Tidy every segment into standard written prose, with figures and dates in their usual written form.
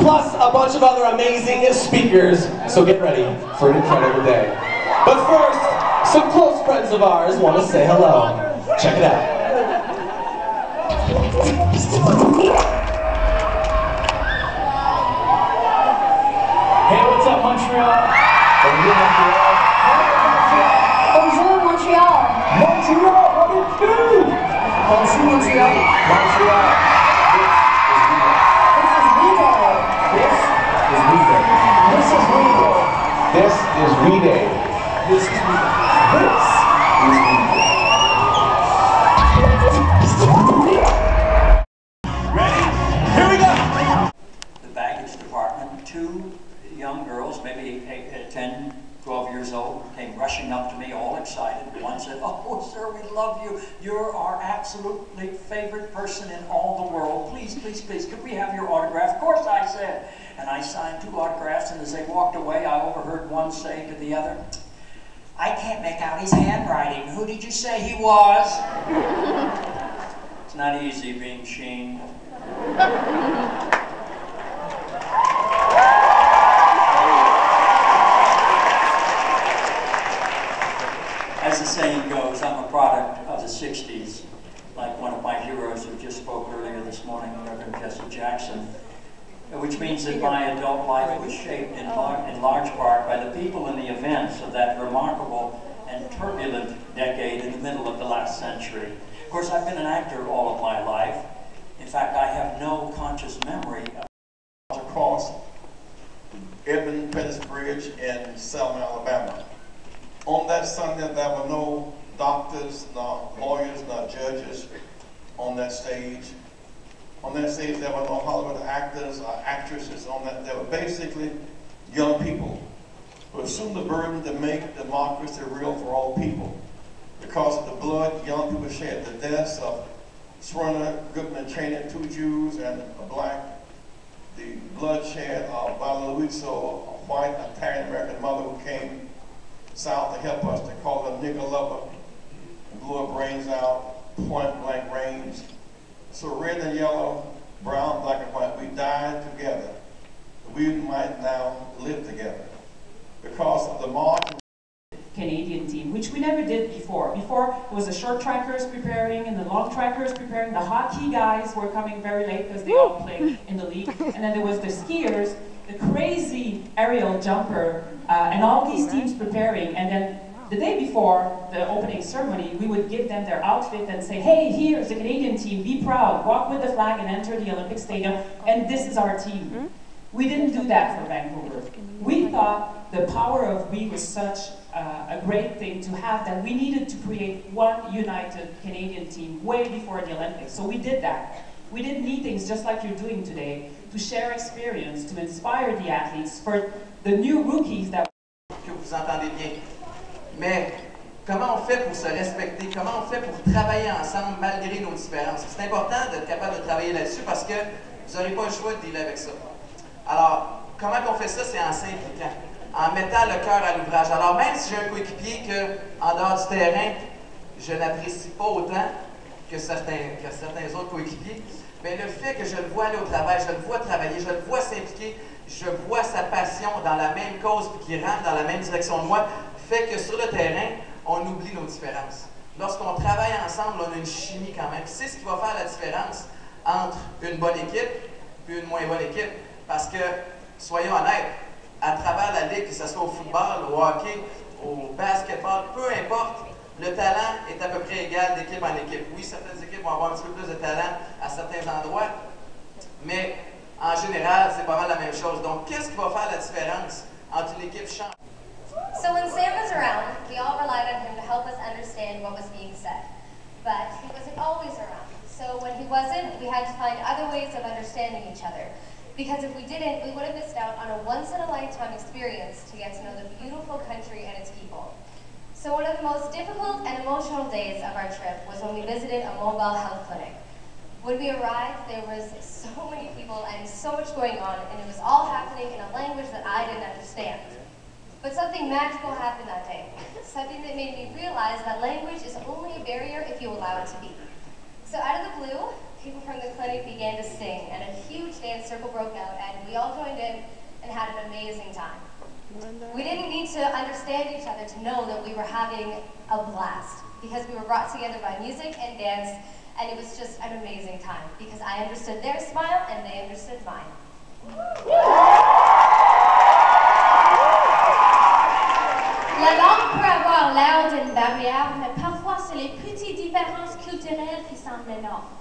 plus a bunch of other amazing speakers. So get ready for an incredible day. But first, some close friends of ours want to say hello. Check it out. Hey, what's up, Montreal? Bonjour, Montreal. Bonjour, Montreal. Montreal, what do you do? Bonjour, Montreal. Montreal. This is WeDay. This is WeDay. This is WeDay. This is WeDay. This is WeDay. Ready? Here we go! The baggage department, two young girls, maybe 10, 12 years old, came rushing up to me all excited. One said, "Oh, sir, we love you. You're our absolutely favorite person in all the world. Please, please, please, could we have your autograph?" "Of course," I said. And I signed 2 autographs, and as they walked away, I overheard one say to the other, "I can't make out his handwriting. Who did you say he was?" It's not easy being Sheen. As the saying goes, I'm a product of the 60s, like one of my heroes who just spoke earlier this morning, Reverend Jesse Jackson, which means that my adult life was shaped in large part by the people and the events of that remarkable and turbulent decade in the middle of the last century. Of course, I've been an actor all of my life. In fact, I have no conscious memory of across Edmund Pettus Bridge in Selma, Alabama. On that Sunday, there were no doctors, nor lawyers, nor judges on that stage. On that stage, there were no Hollywood actors or actresses on that. They were basically young people who assumed the burden to make democracy real for all people. Because of the blood young people shed, the deaths of Smyrna, Goodman, Cheney, 2 Jews and a black, the bloodshed of Valluiso, a white Italian-American mother who came south to help us, to call her a nigger lover, and blew her brains out, point-blank range. So red and yellow, brown, black and white, we died together. We might now live together. Because of the march. Canadian team, which we never did before. Before, it was the short trackers preparing and the long trackers preparing. The hockey guys were coming very late because they all play in the league. And then there was the skiers, the crazy aerial jumper, and all these teams preparing. And then the day before the opening ceremony, we would give them their outfit and say, "Hey, here's the Canadian team, be proud, walk with the flag and enter the Olympic Stadium, and this is our team." We didn't do that for Vancouver. We thought the power of we was such a great thing to have that we needed to create one united Canadian team way before the Olympics. So we did that. We did meetings just like you're doing today to share experience, to inspire the athletes, for the new rookies that... Que vous entendez bien. Mais comment on fait pour se respecter? Comment on fait pour travailler ensemble malgré nos différences? C'est important d'être capable de travailler là-dessus parce que vous n'aurez pas le choix de dealer avec ça. Alors, comment on fait ça? C'est en s'impliquant, en mettant le cœur à l'ouvrage. Alors, même si j'ai un coéquipier qu'en dehors du terrain, je n'apprécie pas autant que certains autres coéquipiers, mais le fait que je le vois aller au travail, je le vois travailler, je le vois s'impliquer, je vois sa passion dans la même cause et qui rentre dans la même direction de moi, fait que sur le terrain, on oublie nos différences. Lorsqu'on travaille ensemble, on a une chimie quand même. C'est ce qui va faire la différence entre une bonne équipe et une moins bonne équipe. Parce que, soyons honnêtes, à travers la ligue, que ce soit au football, au hockey, au basketball, peu importe, le talent est à peu près égal d'équipe en équipe. Oui, certaines équipes vont avoir un petit peu plus de talent à certains endroits, mais en général, c'est pas mal la même chose. Donc, qu'est-ce qui va faire la différence entre une équipe championne? So when Sam was around, we all relied on him to help us understand what was being said. But he wasn't always around. So when he wasn't, we had to find other ways of understanding each other. Because if we didn't, we would have missed out on a once-in-a-lifetime experience to get to know the beautiful country and its people. So one of the most difficult and emotional days of our trip was when we visited a mobile health clinic. When we arrived, there was so many people and so much going on, and it was all happening in a language that I didn't understand. But something magical happened that day. Something that made me realize that language is only a barrier if you allow it to be. So out of the blue, people from the clinic began to sing, and a huge dance circle broke out, and we all joined in and had an amazing time. We didn't need to understand each other to know that we were having a blast, because we were brought together by music and dance, and it was just an amazing time, because I understood their smile and they understood mine. La langue peut avoir l'air d'une barrière, mais parfois c'est les petites différences culturelles qui sont énormes.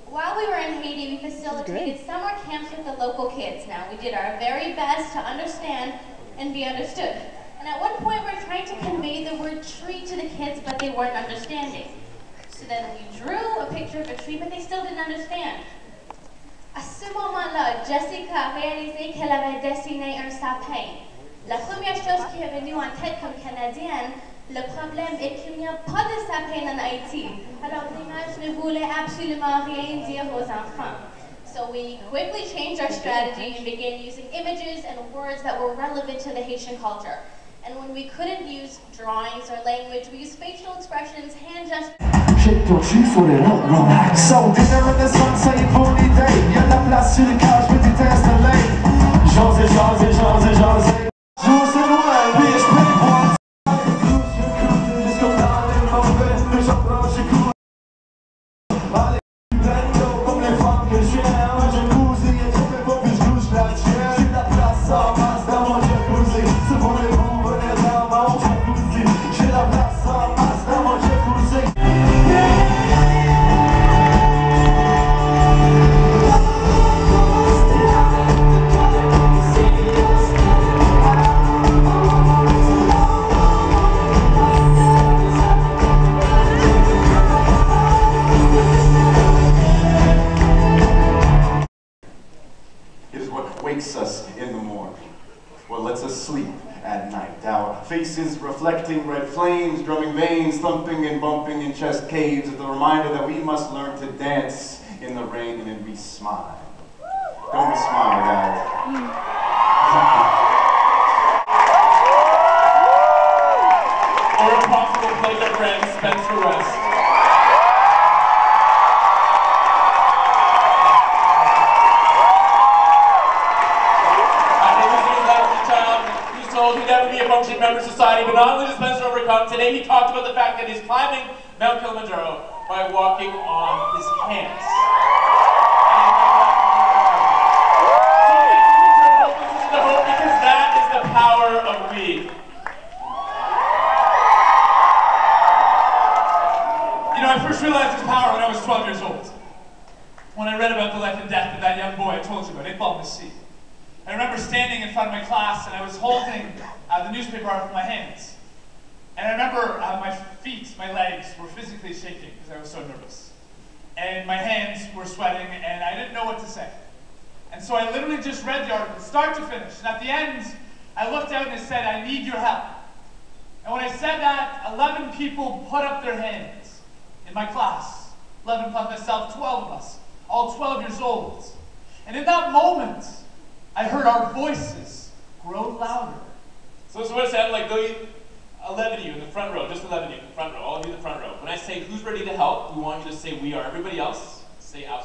While we were in Haiti, we facilitated summer camps with the local kids. Now, we did our very best to understand and be understood. And at one point, we were trying to convey the word tree to the kids, but they weren't understanding. So then we drew a picture of a tree, but they still didn't understand. À ce moment-là, Jessica a réalisé qu'elle avait dessiné un sapin. La première chose qui est venue en tête comme Canadienne, le problème est qu'il n'y a pas de sapin en Haïti. Alors l'image ne voulait absolument rien dire aux enfants. So we quickly changed our strategy and began using images and words that were relevant to the Haitian culture. And when we couldn't use drawings or language, we used facial expressions, hand gestures. Shake ton cul sur les longs, relax. So, dinner in the sun, say WeDay. Y'a de la place sur le couch, petit installé. Jaser, jaser, jaser, jaser. Jour c'est loin, puis je paye pour un jusqu'au dans les mauvais, mais j'en prends, j'écoute. Allez, plein d'eau comme les femmes que j'aime. Moi j'ai bousé, et je fais pas, puis je couche la tienne. J'ai de la place en masse dans mon jacuzzi. C'est pour les vous, venez dans mon jacuzzi. J'ai de la place en masse dans mon jacuzzi. Wakes us in the morning, what lets us sleep at night. Our faces reflecting red flames, drumming veins, thumping and bumping in chest caves, is the reminder that we must learn to dance in the rain, and then we smile. Don't we smile, guys? Our impossible pleasure friend, Spencer West. He'd never be a functioning member of society, but not only does Spencer overcome, today he talked about the fact that he's climbing Mount Kilimanjaro by walking on his hands. Because that is the power of we. You know, I first realized this power when I was 12 years old. When I read about the life and death of that young boy I told you about, he'd fallen asleep. I remember standing in front of my class and I was holding the newspaper out with my hands. And I remember my feet, my legs were physically shaking because I was so nervous. And my hands were sweating and I didn't know what to say. And so I literally just read the article, start to finish. And at the end, I looked out and it said, I need your help. And when I said that, 11 people put up their hands in my class. 11 plus myself, 12 of us, all 12 years old. And in that moment, I heard our voices grow louder. So this is what it sounded like. 11 of you in the front row, just 11 of you in the front row, all of you in the front row. When I say who's ready to help, we want you to say we are. Everybody else, say absolutely.